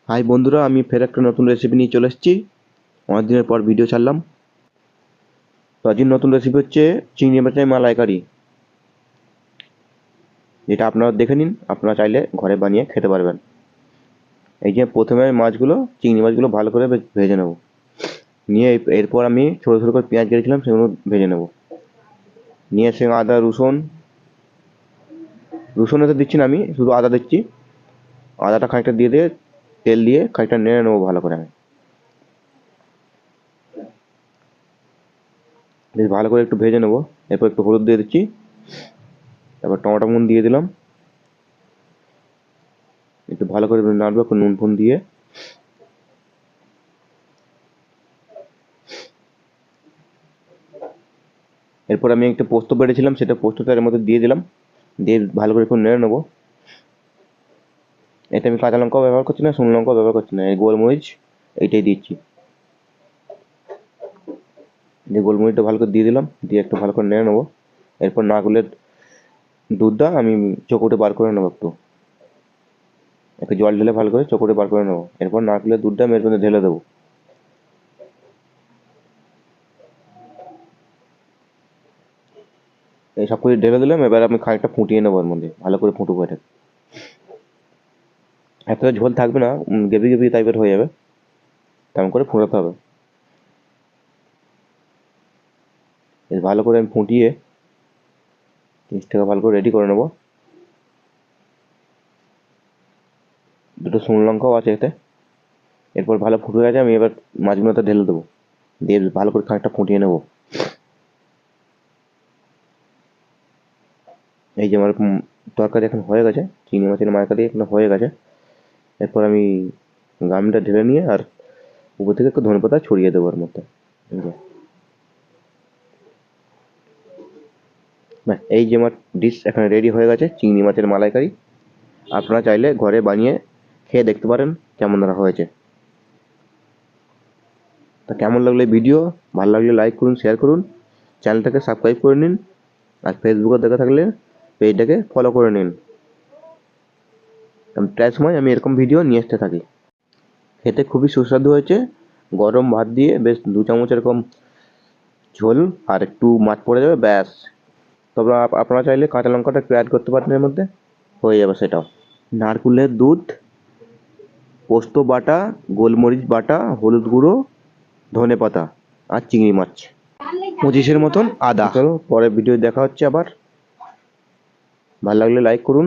High বন্ধুরা, আমি ফের একটা নতুন রেসিপি নিয়ে চলে এসেছি। অনেক দিনের পর ভিডিও ছাড়লাম। তো আজকের নতুন রেসিপি হচ্ছে চিংড়ি মাছের মালাইকারি, যেটা আপনারা দেখে নিন। আপনারা চাইলে ঘরে বানিয়ে খেতে পারবেন। এই যে প্রথমে চিংড়ি মাছগুলো ভালো করে ভেজে নেব। নিয়ে এরপর আমি ছোটো ছোটো করে পেঁয়াজ কেটেছিলাম, সেগুলো ভেজে নেব। নিয়ে সে আদা রসুন তো দিচ্ছি না, আমি শুধু আদা দিচ্ছি। আদাটা খানিকটা দিয়ে তেল দিয়ে খানিকটা নেড়ে নেবো ভালো করে। আমি বেশ ভালো করে একটু ভেজে নেবো। এরপর একটু হলুদ দিয়ে দিচ্ছি, তারপর টমেটো দিয়ে দিলাম। একটু ভালো করে নাড়বো, একটু নুন ফুন দিয়ে। এরপর আমি একটা পোস্ত বেটেছিলাম, সেটা পোস্তটা এর মধ্যে দিয়ে দিলাম। দিয়ে ভালো করে একটু নেড়ে নেবো। এতে আমি কাঁচা লঙ্কাও ব্যবহার করছি না, শুকনো লঙ্কাও ব্যবহার করছি না, এই গোলমরিচ এইটাই দিচ্ছি। দিয়ে গোলমরিচটা ভালো করে দিয়ে দিলাম, দিয়ে একটু ভালো করে নেড়ে নেবো। এরপর নারকেলের দুধটা আমি চকোটে বার করে নেবো। একটু জল ঢেলে ভালো করে চকোটে বার করে নেবো। এরপর নারকেলের দুধটা আমি এর মধ্যে ঢেলে দেবো। এই সব কিছু ঢেলে দিলাম। এবার আমি খানিকটা ফুটিয়ে নেবো এর মধ্যে, ভালো করে ফুটুবো এটা। এতটা ঝোল থাকবে না, গ্রেভি গ্রেভি টাইপের হয়ে যাবে, তেমন করে ফোটাতে হবে। বেশ ভালো করে আমি ফুটিয়ে জিনিসটাকে ভালো করে রেডি করে নেবো। দুটো শুকনো লঙ্কাও আছে এতে। এরপর ভালো ফুটে গেছে, আমি এবার মাছগুলোতে ঢেলে দেবো। দিয়ে ভালো করে খানিকটা ফুটিয়ে নেবো। এই যে আমার তরকারি এখন হয়ে গেছে, চিংড়ি মাছের মালাইকারি এখন হয়ে গেছে। এরপর আমি গামটা ঢেলে নিয়ে আর উপর থেকে একটু ধনেপাতা ছড়িয়ে দেবো ওর মধ্যে। ব্যাস, এই যে আমার ডিশ এখানে রেডি হয়ে গেছে, চিংড়ি মাছের মালাইকারি। আপনারা চাইলে ঘরে বানিয়ে খেয়ে দেখতে পারেন কেমন ধরা হয়েছে। তা কেমন লাগলো এই ভিডিও? ভালো লাগলে লাইক করুন, শেয়ার করুন, চ্যানেলটাকে সাবস্ক্রাইব করে নিন। আর ফেসবুকে দেখা থাকলে পেজটাকে ফলো করে নিন। প্রায় সময় আমি এরকম ভিডিও নিয়ে আসতে থাকি। খেতে খুবই সুস্বাদু হয়েছে। গরম ভাত দিয়ে বেশ 2 চামচ এরকম ঝোল আর একটু মাছ পড়ে যাবে, ব্যাস। তবে আপনারা চাইলে কাঁচা লঙ্কাটা একটু অ্যাড করতে পারেন এর মধ্যে, হয়ে যাবে সেটাও। নারকেলের দুধ, পোস্ত বাটা, গোলমরিচ বাটা, হলুদ গুঁড়ো, ধনেপাতা আর চিংড়ি মাছ, 25-এর মতন আদা। চলো পরের ভিডিও দেখা হচ্ছে আবার। ভালো লাগলে লাইক করুন।